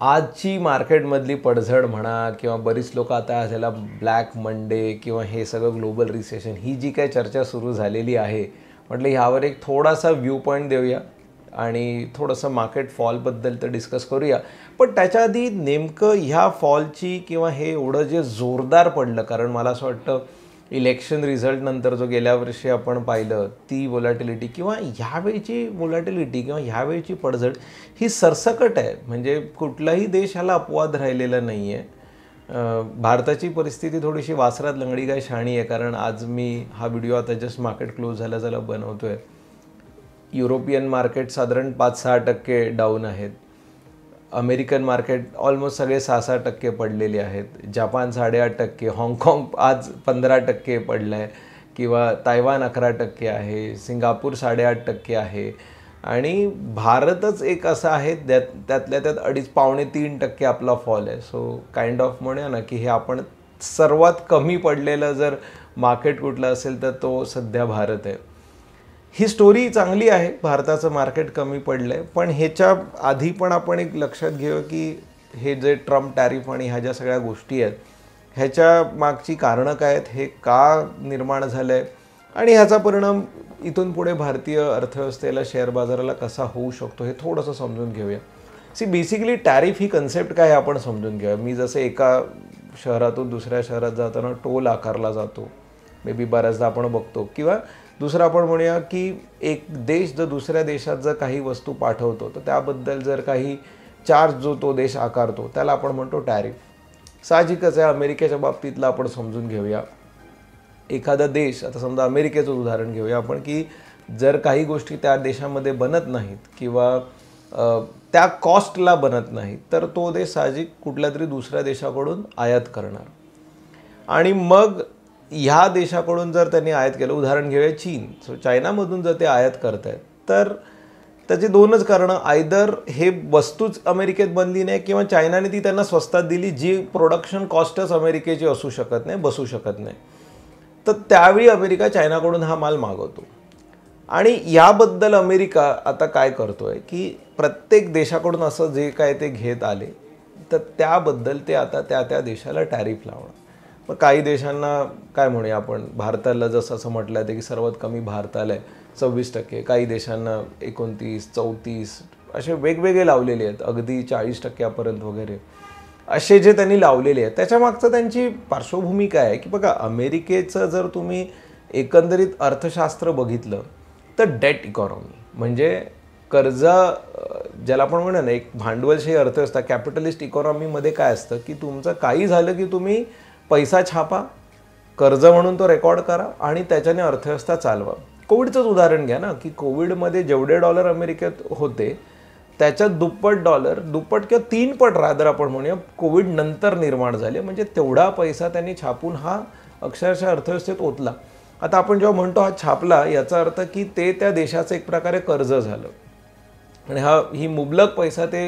आजची मार्केटमधली पडझड म्हणा किंवा बरीच लोक आता ह्याला ब्लॅक मंडे किंवा हे सगळं ग्लोबल रिसेशन ही जी काय चर्चा सुरू झालेली आहे, म्हटलं ह्यावर एक थोडासा व्ह्यू पॉईंट देऊया आणि थोडंसं मार्केट फॉलबद्दल तर डिस्कस करूया. पण त्याच्या आधी नेमकं ह्या फॉलची किंवा हे एवढं जे जोरदार पडलं, कारण मला असं वाटतं इलेक्शन रिझल्ट नंतर जो गेल्या वर्षी आपण पाहिलं ती वोलॅटिलिटी किंवा ह्यावेळीची वोलॅटिलिटी किंवा ह्यावेळीची पडझड ही सरसकट आहे. म्हणजे कुठलाही देश ह्याला अपवाद राहिलेला नाही आहे. भारताची परिस्थिती थोडीशी वासरात लंगडी काय शाणी आहे, कारण आज मी हा व्हिडिओ आता जस्ट मार्केट क्लोज झाल्याला बनवतो आहे. युरोपियन मार्केट साधारण 5-6% डाऊन आहेत. अमेरिकन मार्केट ऑलमोस्ट सगळे 6-6% पडलेले आहेत. जपान 8.5%, हाँगकाँग आज 15% पडलं आहे किंवा तायवान 11% आहे, सिंगापूर 8.5% आहे आणि भारतच एक असा आहे त्यातल्या त्यात 2.5-3% आपला फॉल आहे. सो काइंड ऑफ म्हणूया ना की हे आपण सर्वात कमी पडलेलं जर मार्केट कुठलं असेल तर तो सध्या भारत आहे. ही स्टोरी चांगली आहे, भारताचं मार्केट कमी पडलं आहे. पण ह्याच्या आधी पण आपण एक लक्षात घेऊ की हे जे ट्रम्प टॅरिफ आणि ह्या ज्या सगळ्या गोष्टी आहेत ह्याच्या मागची कारणं काय आहेत, हे का निर्माण झालं आहे आणि ह्याचा परिणाम इथून पुढे भारतीय अर्थव्यवस्थेला शेअर बाजाराला कसा होऊ शकतो हे थोडंसं समजून घेऊया. बेसिकली टॅरिफ ही कन्सेप्ट काय आहे आपण समजून घेऊया. मी जसं एका शहरातून दुसऱ्या शहरात जाताना टोल आकारला जातो, मे बी बऱ्याचदा आपण बघतो, किंवा दुसरं आपण म्हणूया की एक देश जर दुसऱ्या देशात जर काही वस्तू पाठवतो तर त्याबद्दल जर काही चार्ज जो तो देश आकारतो त्याला आपण म्हणतो टॅरिफ. साहजिकच आहे. अमेरिकेच्या बाबतीतला आपण समजून घेऊया. एखादा देश, आता समजा अमेरिकेचं उदाहरण घेऊया आपण, की जर काही गोष्टी त्या देशामध्ये बनत नाहीत किंवा त्या कॉस्टला बनत नाहीत तर तो देश साहजिक कुठल्या तरी दुसऱ्या देशाकडून आयात करणार आणि मग ह्या देशाकडून जर त्यांनी आयात केलं, उदाहरण घेऊया चीन. सो चायनामधून जर ते आयात करत आहेत तर त्याची दोनच कारणं, आयदर हे वस्तूच अमेरिकेत बनली नाही किंवा चायनाने ती त्यांना स्वस्तात दिली जी प्रोडक्शन कॉस्टच अमेरिकेची असू शकत नाही, बसू शकत नाही. तर त्यावेळी अमेरिका चायनाकडून हा माल मागवतो आणि याबद्दल अमेरिका आता काय करतोय की प्रत्येक देशाकडून असं जे काय ते घेत आले तर त्याबद्दल ते आता त्या देशाला टॅरिफ लावणार. मग काही देशांना काय म्हणूया आपण, भारताला जसं असं म्हटलं आहे की सर्वात कमी भारताला आहे 26%, काही देशांना 29, 34 असे वेगवेगळे लावलेले आहेत, अगदी 40% वगैरे असे जे त्यांनी लावलेले आहेत. त्याच्यामागचं त्यांची पार्श्वभूमी काय आहे की बघा, अमेरिकेचं जर तुम्ही एकंदरीत अर्थशास्त्र बघितलं तर डेट इकॉनॉमी म्हणजे ज्याला आपण म्हणू ना एक भांडवलशाही अर्थव्यवस्था, कॅपिटलिस्ट इकॉनॉमीमध्ये काय असतं की तुमचं काही झालं की तुम्ही पैसा छापा, कर्ज म्हणून तो रेकॉर्ड करा आणि त्याच्याने अर्थव्यवस्था चालवा. कोविडचंच उदाहरण घ्या ना, की कोविडमध्ये जेवढे डॉलर अमेरिकेत होते त्याच्यात दुप्पट किंवा 3 पट रादर आपण म्हणूया कोविड नंतर निर्माण झाले. म्हणजे तेवढा पैसा त्यांनी छापून हा अक्षरशः अर्थव्यवस्थेत ओतला. आता आपण जेव्हा म्हणतो हा छापला याचा अर्थ की ते त्या देशाचं एक प्रकारे कर्ज झालं आणि ही मुबलक पैसा ते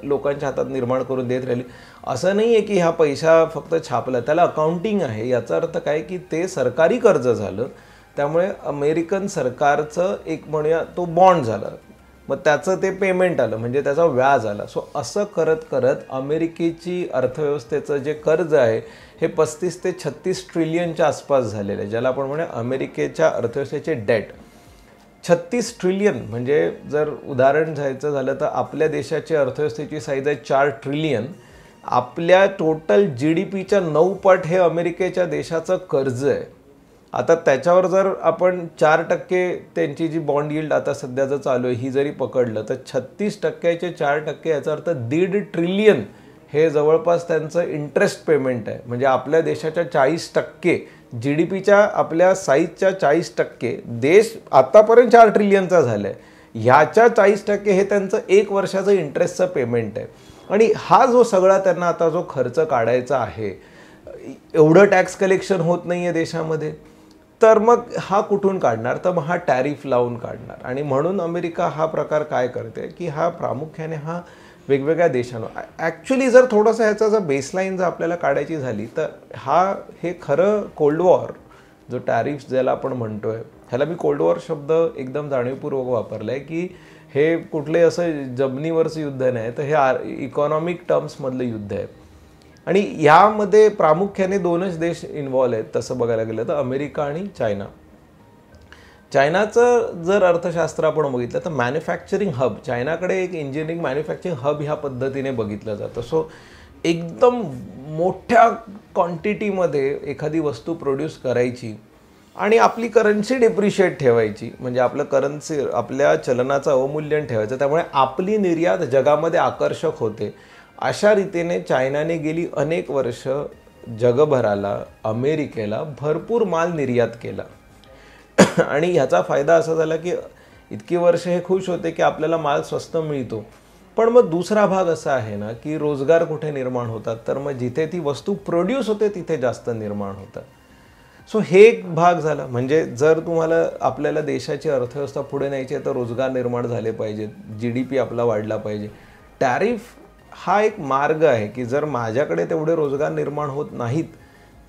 लोकांच्या हातात निर्माण करून देत राहिली. असं नाही आहे की हा पैसा फक्त छापला, त्याला अकाउंटिंग आहे. याचा अर्थ काय की ते सरकारी कर्ज झालं, त्यामुळे अमेरिकन सरकारचं एक म्हणूया तो बॉन्ड झाला, मग त्याचं ते पेमेंट आलं म्हणजे त्याचा व्याज आला. सो असं करत करत अमेरिकेची अर्थव्यवस्थेचं जे कर्ज आहे हे 35 ते 36 ट्रिलियनच्या आसपास झालेलं आहे, ज्याला आपण म्हणूया अमेरिकेच्या अर्थव्यवस्थेचे डेट. 36 ट्रिलियन म्हणजे जर उदाहरण घ्यायचं झालं तर आपल्या देशाची अर्थव्यवस्थेची साईज आहे 4 ट्रिलियन. आपल्या टोटल GDPच्या 9 पट हे अमेरिकेच्या देशाचं कर्ज आहे. आता त्याच्यावर जर आपण 4% त्यांची जी बॉन्ड यील्ड आता सध्याचं चालू आहे ही जरी पकडलं तर 36%चे 4% याचा अर्थ 1.5 ट्रिलियन हे जवळपास त्यांचं इंटरेस्ट पेमेंट आहे. म्हणजे आपल्या देशाच्या 40% GDPच्या आपल्या साईजच्या 40% देश आतापर्यंत 4 ट्रिलियनचा झाला आहे, ह्याच्या 40% हे त्यांचं 1 वर्षाचं इंटरेस्टचं पेमेंट आहे. आणि हा जो सगळा त्यांना आता जो खर्च काढायचा आहे, एवढं टॅक्स कलेक्शन होत नाही आहे देशामध्ये, तर मग हा कुठून काढणार, तर मग हा टॅरिफ लावून काढणार. आणि म्हणून अमेरिका हा प्रकार काय करते की हा प्रामुख्याने हा वेगवेगळ्या देशांवर ॲक्च्युली जर थोडंसं ह्याचा जर बेसलाईन जर आपल्याला काढायची झाली तर हे खरं कोल्ड वॉर जो टॅरिफ ज्याला आपण म्हणतोय, ह्याला मी कोल्ड वॉर शब्द एकदम जाणीवपूर्वक वापरला आहे की हे कुठले असं जमिनीवरचं युद्ध नाही, तर हे इकॉनॉमिक टर्म्समधलं युद्ध आहे. आणि यामध्ये प्रामुख्याने दोनच देश इन्व्हॉल्व आहेत तसं बघायला गेलं तर, अमेरिका आणि चायना. चायनाचं जर अर्थशास्त्र आपण बघितलं तर मॅन्युफॅक्चरिंग हब, चायनाकडे एक इंजिनिअरिंग मॅन्युफॅक्चरिंग हब ह्या पद्धतीने बघितलं जातं. सो एकदम मोठ्या क्वांटिटीमध्ये एखादी वस्तू प्रोड्यूस करायची आणि आपली करन्सी डिप्रिशिएट ठेवायची, म्हणजे आपलं करन्सी, आपल्या चलनाचं अवमूल्यन ठेवायचं, त्यामुळे आपली निर्यात जगामध्ये आकर्षक होते. अशा रीतीने चायनाने गेली अनेक वर्ष जगभराला, अमेरिकेला भरपूर माल निर्यात केला. आणि ह्याचा फायदा असा झाला की इतकी वर्ष हे खुश होते की आपल्याला माल स्वस्त मिळतो. पण मग दुसरा भाग असा आहे ना की रोजगार कुठे निर्माण होतात, तर मग जिथे ती वस्तू प्रोड्यूस होते तिथे जास्त निर्माण होतात. सो हे एक भाग झाला. म्हणजे जर तुम्हाला आपल्याला देशाची अर्थव्यवस्था पुढे न्यायची आहे तर रोजगार निर्माण झाले पाहिजेत, GDP आपला वाढला पाहिजे. टॅरिफ हा एक मार्ग आहे की जर माझ्याकडे तेवढे रोजगार निर्माण होत नाहीत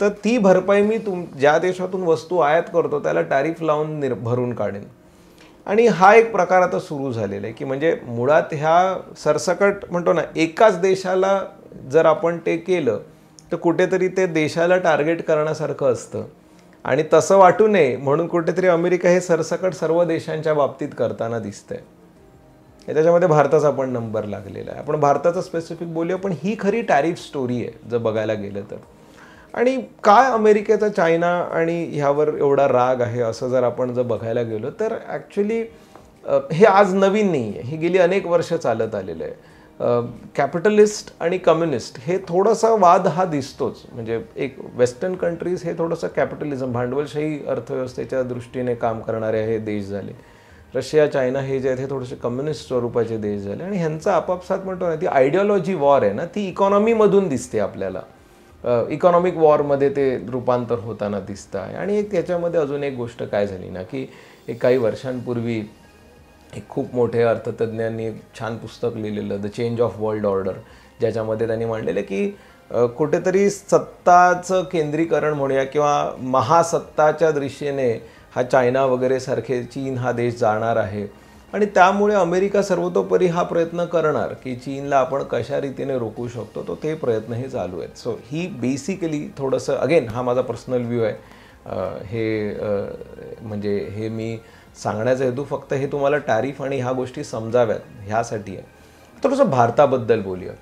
तर ती भरपाई मी ज्या देशातून वस्तू आयात करतो त्याला टॅरिफ लावून भरून काढेन. आणि हा एक प्रकार आता सुरू झालेला आहे की म्हणजे मुळात ह्या सरसकट म्हणतो ना, एकाच देशाला जर आपण ते केलं तर कुठेतरी ते देशाला टार्गेट करण्यासारखं असतं. आणि तसं वाटू नये म्हणून कुठेतरी अमेरिका हे सरसकट सर्व देशांच्या बाबतीत करताना दिसतंय. त्याच्यामध्ये भारताचा पण नंबर लागलेला आहे. आपण भारताचं स्पेसिफिक बोलूया, पण ही खरी टॅरिफ स्टोरी आहे जर बघायला गेलं तर. आणि काय अमेरिकेचा चायना आणि ह्यावर एवढा राग आहे असं जर आपण बघायला गेलो तर ॲक्च्युली हे आज नवीन नाही आहे, हे गेली अनेक वर्ष चालत आलेलं आहे. कॅपिटलिस्ट आणि कम्युनिस्ट हे थोडासा वाद हा दिसतोच. म्हणजे एक वेस्टर्न कंट्रीज हे थोडंसं कॅपिटलिझम, भांडवलशाही अर्थव्यवस्थेच्या दृष्टीने काम करणारे हे देश झाले. रशिया, चायना हे जे आहेत हे थोडेसे कम्युनिस्ट स्वरूपाचे देश झाले. आणि ह्यांचा आपापसात म्हणतो ना, ती आयडिओलॉजी वॉर आहे ना, ती इकॉनॉमीमधून दिसते आपल्याला. इकॉनॉमिक वॉरमध्ये ते रूपांतर होताना दिसतं आहे. आणि एक त्याच्यामध्ये अजून एक गोष्ट काय झाली ना की एक काही वर्षांपूर्वी एक खूप मोठे अर्थतज्ञांनी एक छान पुस्तक लिहिलेलं, the change of world order, ज्याच्यामध्ये त्यांनी मांडलेलं की कुठेतरी सत्ताचं केंद्रीकरण म्हणूया किंवा महासत्ताच्या दिशेने हा चायना वगैरे सारखे, चीन हा देश जाणार आहे. आणि त्यामुळे अमेरिका सर्वतोपरी हा प्रयत्न करणार की चीनला आपण कशा रीतीने रोखू शकतो, तो ते प्रयत्नही चालू आहेत. सो ही बेसिकली थोडंसं, अगेन हा माझा पर्सनल व्ह्यू आहे, म्हणजे हे मी सांगण्याचा हेतू फक्त हे तुम्हाला टॅरिफ आणि ह्या गोष्टी समजाव्यात ह्यासाठी आहे. थोडंसं भारताबद्दल बोलूया.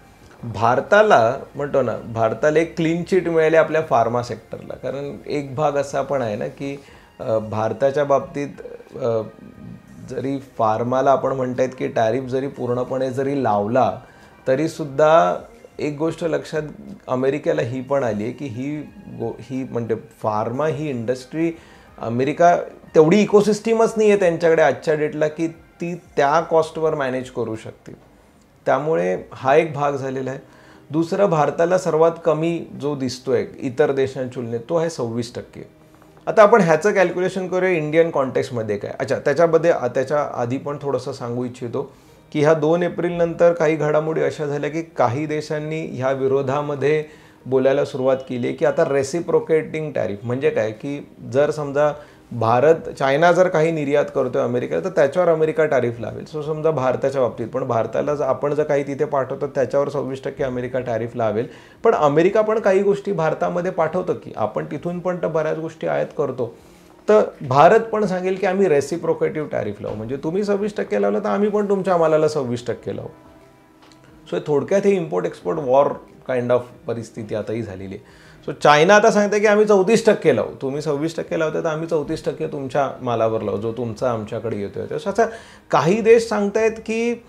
भारताला म्हणतो ना, भारताला एक क्लीन चिट मिळाली आपल्या फार्मा सेक्टरला. कारण एक भाग असा पण आहे ना की भारताच्या बाबतीत जरी फार्माला आपण म्हणतायत की टॅरिफ जरी पूर्णपणे जरी लावला तरीसुद्धा एक गोष्ट लक्षात अमेरिकेला ही पण आली आहे की ही म्हणजे फार्मा ही इंडस्ट्री, अमेरिका तेवढी इकोसिस्टीमच नाही आहे त्यांच्याकडे आजच्या डेटला की ती त्या कॉस्टवर मॅनेज करू शकते. त्यामुळे हा एक भाग झालेला आहे. दुसरं, भारताला सर्वात कमी जो दिसतोय इतर देशांच्या तुलनेत तो आहे 26%. आता आपण ह्याचं कॅल्क्युलेशन करूया इंडियन कॉन्टेक्स्टमध्ये काय. अच्छा, त्याच्या आधी पण थोडंसं सांगू इच्छितो की ह्या 2 एप्रिलनंतर काही घडामोडी अशा झाल्या की काही देशांनी ह्या विरोधामध्ये बोलायला सुरुवात केली की आता रेसिप्रोकेटिंग टॅरिफ म्हणजे काय, की जर समजा चायना जर काही निर्यात करतोय अमेरिकेला तर त्याच्यावर अमेरिका टॅरिफ लावेल. सो समजा भारताच्या बाबतीत पण भारताला आपण जर काही तिथे पाठवतो त्याच्यावर 26% अमेरिका टॅरिफ लावेल. पण अमेरिका पण काही गोष्टी भारतामध्ये पाठवतं की आपण तिथून पण तर बऱ्याच गोष्टी आयात करतो. तर भारत पण सांगेल की आम्ही रेसिप्रोकेटिव्ह टॅरिफ लावू, म्हणजे तुम्ही 26% लावलं तर आम्ही पण तुमच्या मालाला 26% लावू. सो थोडक्यात हे import export war kind of परिस्थिती आताही झालेली आहे. सो चायना आता सांगते की आम्ही 34% लावू, तुम्ही 26% लावता तर आम्ही 34% तुमच्या मालावर लावू जो तुमचा आमच्याकडे येतोय. तसं आता काही देश सांगतायत की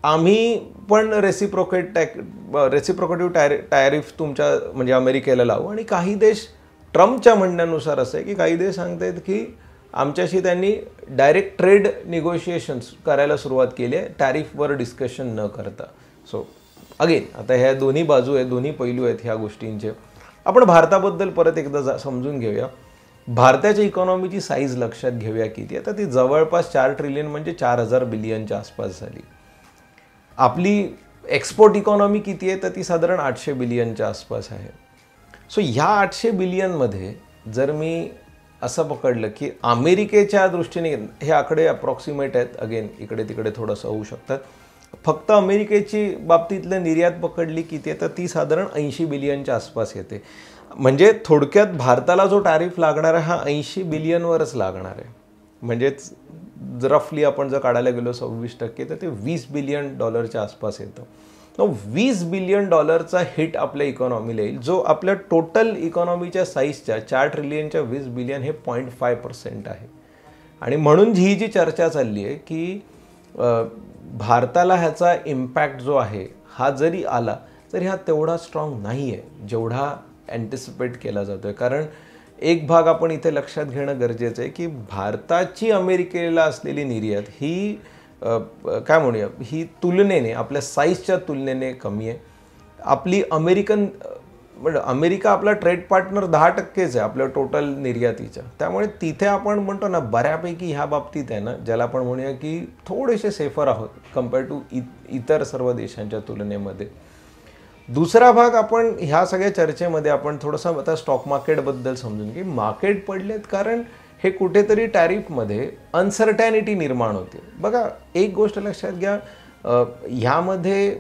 आम्ही पण रेसिप्रोकेटिव्ह टॅरिफ तुमच्या म्हणजे अमेरिकेला लावू. आणि काही देश ट्रम्पच्या म्हणण्यानुसार असं आहे की काही देश सांगतायत की आमच्याशी त्यांनी डायरेक्ट ट्रेड निगोशिएशन्स करायला सुरुवात केली आहे टॅरिफवर डिस्कशन न करता. सो अगेन आता ह्या दोन्ही बाजू आहेत, दोन्ही पैलू आहेत ह्या गोष्टींचे. आपण भारताबद्दल परत एकदा समजून घेऊया. भारताच्या इकॉनॉमीची साईज लक्षात घेऊया किती. आता ती जवळपास 4 ट्रिलियन म्हणजे 4000 बिलियनच्या आसपास झाली. आपली एक्सपोर्ट इकॉनॉमी किती आहे तर ती साधारण 800 बिलियनच्या आसपास आहे. सो ह्या 800 बिलियनमध्ये जर मी असं पकडलं की अमेरिकेच्या दृष्टीने हे आकडे अप्रॉक्सिमेट आहेत, अगेन इकडे तिकडे थोडंसं होऊ शकतात, फक्त अमेरिकेची बाबतीतलं निर्यात पकडली की ते तर ती साधारण 80 बिलियनच्या आसपास येते. म्हणजे थोडक्यात भारताला जो टॅरिफ लागणार आहे हा 80 बिलियनवरच लागणार आहे. म्हणजेच रफली आपण जर काढायला गेलो 26% तर ते $20 बिलियन आसपास येतं. तर $20 बिलियन हिट आपल्या इकॉनॉमीला येईल, जो आपल्या टोटल इकॉनॉमीच्या साईजच्या 4 ट्रिलियनच्या 20 बिलियन हे 0.5% आहे. आणि म्हणून ही जी चर्चा चालली आहे की भारताला ह्याचा इम्पॅक्ट जो आहे हा जरी आला तरी हा तेवढा स्ट्रॉंग नाही आहे जेवढा अँटिसिपेट केला जातो आहे. कारण एक भाग आपण इथे लक्षात घेणं गरजेचं आहे की भारताची अमेरिकेला असलेली निर्यात ही काय म्हणूया, ही तुलनेने आपल्या साईजच्या तुलनेने कमी आहे. आपली म्हणजे अमेरिका आपला ट्रेड पार्टनर 10%च आहे आपल्या टोटल निर्यातीच्या. त्यामुळे तिथे आपण म्हणतो ना बऱ्यापैकी ह्या बाबतीत आहे ना, ज्याला आपण म्हणूया की थोडेसे सेफर आहोत कम्पेअर टू इतर सर्व देशांच्या तुलनेमध्ये. दुसरा भाग आपण ह्या सगळ्या चर्चेमध्ये आपण थोडंसं आता स्टॉक मार्केटबद्दल समजून की मार्केट पडलेत कारण हे कुठेतरी टॅरिफमध्ये अनसर्टॅनिटी निर्माण होते. बघा एक गोष्ट लक्षात घ्या, ह्यामध्ये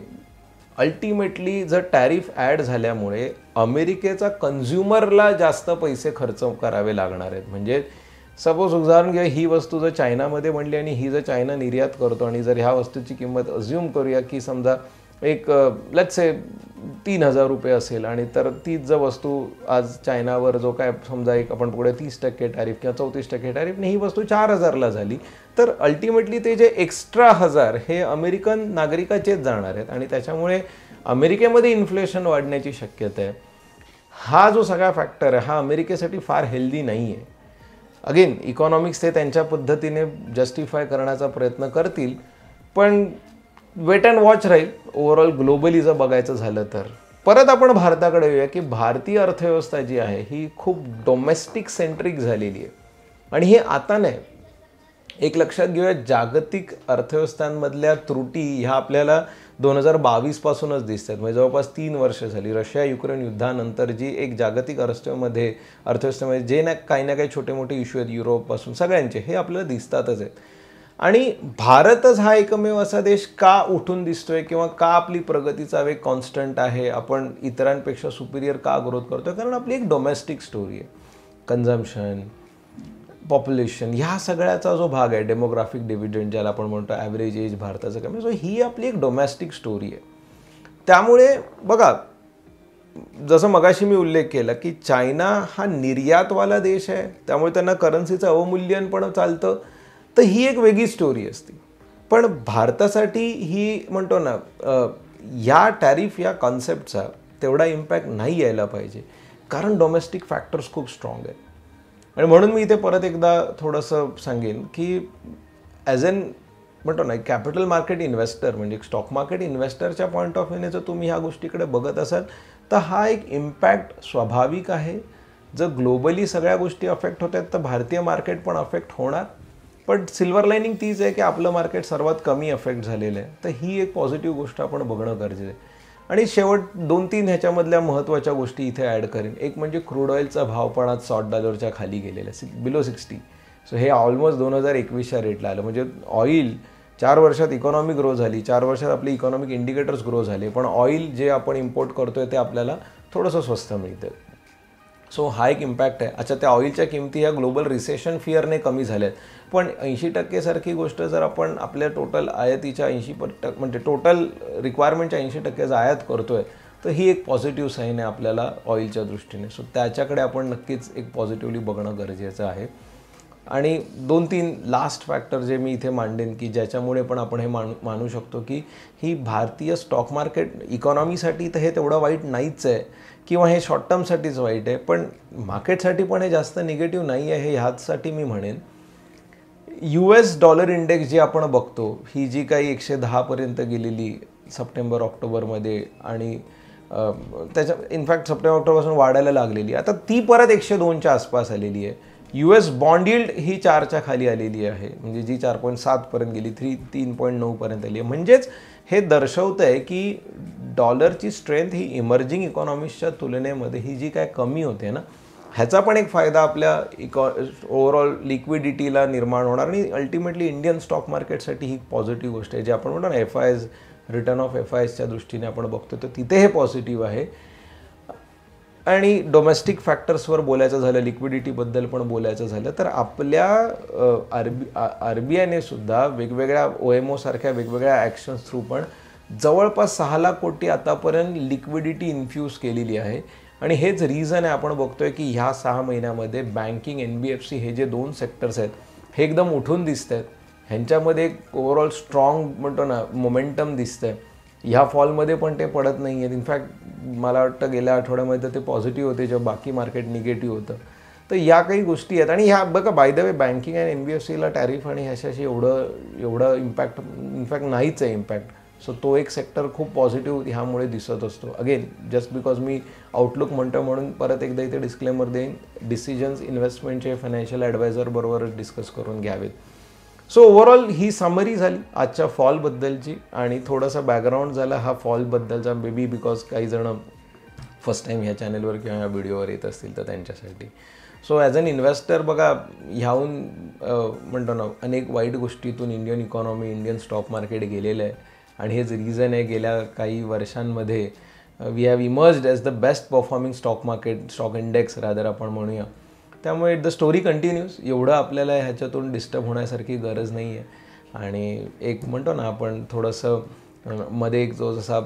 अल्टिमेटली जर टॅरिफ ॲड झाल्यामुळे अमेरिकेचा कन्झ्युमरला जास्त पैसे खर्च करावे लागणार आहेत. म्हणजे सपोज उदाहरण घ्या, ही वस्तू जर चायनामध्ये बनली आणि ही जर चायना निर्यात करतो आणि जर ह्या वस्तूची किंमत अज्युम करूया की समजा एक लेट्स से 3,000 रुपये असेल आणि तर तीच जर वस्तू आज चायनावर जो काय समजा एक आपण पुढे 30% टॅरिफ किंवा 34% टॅरिफने ही वस्तू 4,000ला झाली, तर अल्टिमेटली ते जे एक्स्ट्रा 1,000 हे अमेरिकन नागरिकाचेच जाणार आहेत आणि त्याच्यामुळे अमेरिकेमध्ये इन्फ्लेशन वाढण्याची शक्यता आहे. हा जो सगळा फॅक्टर आहे हा अमेरिकेसाठी फार हेल्दी नाही आहे. अगेन इकॉनॉमिक्स ते त्यांच्या पद्धतीने जस्टिफाय करण्याचा प्रयत्न करतील, पण वेट अँड वॉच राहील ओव्हरऑल ग्लोबली जर बघायचं झालं तर. परत आपण भारताकडे येऊया की भारतीय अर्थव्यवस्था जी आहे ही खूप डोमेस्टिक सेंट्रिक झालेली आहे आणि हे आता नाही. एक लक्षात घेऊया, जागतिक अर्थव्यवस्थांमधल्या त्रुटी ह्या आपल्याला 2022 पासूनच दिसतात. म्हणजे जवळपास 3 वर्ष झाली रशिया युक्रेन युद्धानंतर जी एक जागतिक अर्थव्यवस्थेमध्ये जे ना काही छोटे मोठे इश्यू आहेत युरोपपासून सगळ्यांचे हे आपल्याला दिसतातच आहेत. आणि भारतच हा एकमेव असा देश का उठून दिसतोय किंवा का आपली प्रगतीचा वेग कॉन्स्टंट आहे, आपण इतरांपेक्षा सुपिरियर का ग्रोथ करतोय, कारण आपली एक डोमेस्टिक स्टोरी आहे. कन्झम्पशन, पॉप्युलेशन ह्या सगळ्याचा जो भाग आहे, डेमोग्राफिक डिव्हिडंड ज्याला आपण म्हणतो, ॲव्हरेज एज भारताचं कमी, सो ही आपली एक डोमेस्टिक स्टोरी आहे. त्यामुळे बघा जसं मगाशी मी उल्लेख केला की चायना हा निर्यातवाला देश आहे, त्यामुळे त्यांना करन्सीचं अवमूल्यन पण चालतं, तर ही एक वेगळी स्टोरी असते. पण भारतासाठी ही म्हणतो ना या टॅरिफ या कॉन्सेप्टचा तेवढा इम्पॅक्ट नाही यायला पाहिजे कारण डोमेस्टिक फॅक्टर्स खूप स्ट्रॉंग आहेत. आणि म्हणून मी इथे परत एकदा थोडंसं सांगेन की ॲज एन म्हणतो ना कॅपिटल मार्केट इन्व्हेस्टर म्हणजे स्टॉक मार्केट इन्व्हेस्टरच्या पॉईंट ऑफ व्ह्यूने जर तुम्ही ह्या गोष्टीकडे बघत असाल तर हा एक इम्पॅक्ट स्वाभाविक आहे. जर ग्लोबली सगळ्या गोष्टी अफेक्ट होत आहेत तर भारतीय मार्केट पण अफेक्ट होणार. पण सिल्वर लाईनिंग तीच आहे की आपलं मार्केट सर्वात कमी अफेक्ट झालेलं आहे. तर ही एक पॉझिटिव्ह गोष्ट आपण बघणं गरजेचं आहे. आणि शेवट 2-3 ह्याच्यामधल्या महत्त्वाच्या गोष्टी इथे ॲड करेन. एक म्हणजे क्रूड ऑइलचा भाव पण आज $60 खाली गेलेला आहे, बिलो 60. सो हे ऑलमोस्ट 2021च्या रेटला आलं. म्हणजे ऑइल 4 वर्षात इकॉनॉमी ग्रो झाली, 4 वर्षात आपले इकॉनॉमिक इंडिकेटर्स ग्रो झाले, पण ऑइल जे आपण इम्पोर्ट करतोय ते आपल्याला थोडंसं स्वस्त मिळतं. सो हा एक इम्पॅक्ट आहे. अच्छा, त्या ऑइलच्या किमती ह्या ग्लोबल रिसेशन फिअरने कमी झाल्यात, पण 80% सारखी गोष्ट जर आपण आपल्या टोटल आयातीच्या 80% म्हणजे टोटल रिक्वायरमेंटच्या 80% जर आयात करतोय तर ही एक पॉझिटिव्ह साईन आहे आपल्याला ऑइलच्या दृष्टीने. सो त्याच्याकडे आपण नक्कीच एक पॉझिटिव्हली बघणं गरजेचं आहे. आणि 2-3 लास्ट फॅक्टर जे मी इथे मांडेन की ज्याच्यामुळे पण आपण हे मानू शकतो की ही भारतीय स्टॉक मार्केट इकॉनॉमीसाठी तर हे तेवढं वाईट नाहीच आहे किंवा हे शॉर्ट टर्मसाठीच वाईट आहे, पण मार्केटसाठी पण हे जास्त निगेटिव्ह नाही आहे. ह्याचसाठी मी म्हणेन US डॉलर इंडेक्स जी आपण बघतो ही जी काही 110पर्यंत गेलेली सप्टेंबर ऑक्टोबरमध्ये आणि त्याच्या इनफॅक्ट सप्टेंबर ऑक्टोबरपासून वाढायला लागलेली, आता ती परत 102च्या आसपास आलेली आहे. US बॉन्ड यील्ड ही 4च्या खाली आलेली आहे, म्हणजे जी 4.7पर्यंत गेली 3.9पर्यंत आली आहे. म्हणजेच हे दर्शवतं आहे की डॉलरची स्ट्रेंथ ही इमर्जिंग इकॉनॉमीजच्या तुलनेमध्ये ही जी काय कमी होते ना ह्याचा पण एक फायदा आपल्या ओव्हरऑल लिक्विडिटीला निर्माण होणार आणि अल्टिमेटली इंडियन स्टॉक मार्केटसाठी ही पॉझिटिव्ह गोष्ट आहे. जे आपण म्हणतो ना FIs, रिटर्न ऑफ FIsच्या दृष्टीने आपण बघतो तर तिथे हे पॉझिटिव्ह आहे. आणि डोमेस्टिक फॅक्टर्सवर बोलायचं झालं, लिक्विडिटीबद्दल पण बोलायचं झालं तर आपल्या RBIने सुद्धा वेगवेगळ्या OMO सारख्या वेगवेगळ्या ॲक्शन्स थ्रू पण जवळपास 6 लाख कोटी आतापर्यंत लिक्विडिटी इन्फ्यूज केलेली आहे. आणि हेच रिझन आहे आपण बघतोय की ह्या 6 महिन्यामध्ये बँकिंग, NBFC हे जे 2 सेक्टर्स आहेत हे एकदम उठून दिसत आहेत. ह्यांच्यामध्ये एक ओव्हरऑल स्ट्रॉंग म्हणतो ना मोमेंटम दिसतंय. ह्या फॉलमध्ये पण ते पडत नाही आहेत. इनफॅक्ट मला वाटतं गेल्या आठवड्यामध्ये ते पॉझिटिव्ह होते जेव्हा बाकी मार्केट निगेटिव्ह होतं. तर या काही गोष्टी आहेत. आणि ह्या बघा बाय द वे बँकिंग आणि NBFCला टॅरिफ आणि ह्याच्याशी एवढं इम्पॅक्ट इनफॅक्ट नाहीच आहे इम्पॅक्ट. सो तो एक सेक्टर खूप पॉझिटिव्ह ह्यामुळे दिसत असतो. Again just because me outlook म्हणतो म्हणून परत एकदा इथे डिस्क्लेमर देईन, डिसिजन्स इन्व्हेस्टमेंटचे फायनान्शियल ॲडवायझर बरोबरच डिस्कस करून घ्यावेत. सो ओव्हरऑल ही समरी झाली आजच्या फॉलबद्दलची आणि थोडासा बॅकग्राऊंड झाला हा फॉलबद्दलचा, मे बी बिकॉज काही जण फर्स्ट टाईम ह्या चॅनलवर किंवा ह्या व्हिडिओवर येत असतील तर त्यांच्यासाठी. सो ॲज अन इन्व्हेस्टर बघा ह्याहून म्हणतो ना अनेक वाईट गोष्टीतून Indian economy, Indian stock market गेलेलं आहे. आणि हेच रिझन आहे गेल्या काही वर्षांमध्ये we have emerged as the best performing stock market, stock index rather आपण म्हणूया. त्यामुळे द स्टोरी कंटिन्यूज. एवढं आपल्याला ह्याच्यातून डिस्टर्ब होण्यासारखी गरज नाही आहे. आणि एक म्हणतो ना आपण थोडंसं मध्ये एक जो जसा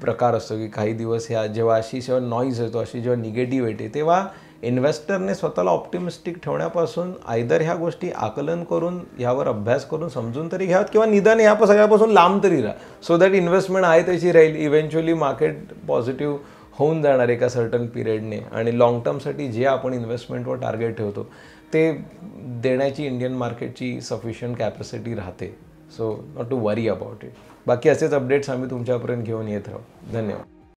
प्रकार असतो की काही दिवस ह्या जेव्हा नॉईज येतो, अशी जेव्हा निगेटिव्ह येते तेव्हा इन्व्हेस्टरने स्वतःला ऑप्टिमिस्टिक ठेवण्यापासून आयदर ह्या गोष्टी आकलन करून ह्यावर अभ्यास करून समजून तरी घ्यावं किंवा निदान ह्या सगळ्यापासून लांब तरी राहा. सो दॅट इन्व्हेस्टमेंट आहे तशी राहील. इव्हेंच्युअली मार्केट पॉझिटिव्ह होऊन जाणार एका सर्टन पिरियडने. आणि लाँग टर्मसाठी जे आपण इन्व्हेस्टमेंटवर टार्गेट ठेवतो ते देण्याची इंडियन मार्केटची सफिशियंट कॅपॅसिटी राहते. So not to worry about it. बाकी असेच अपडेट्स आम्ही तुमच्यापर्यंत घेऊन येत राहू. धन्यवाद.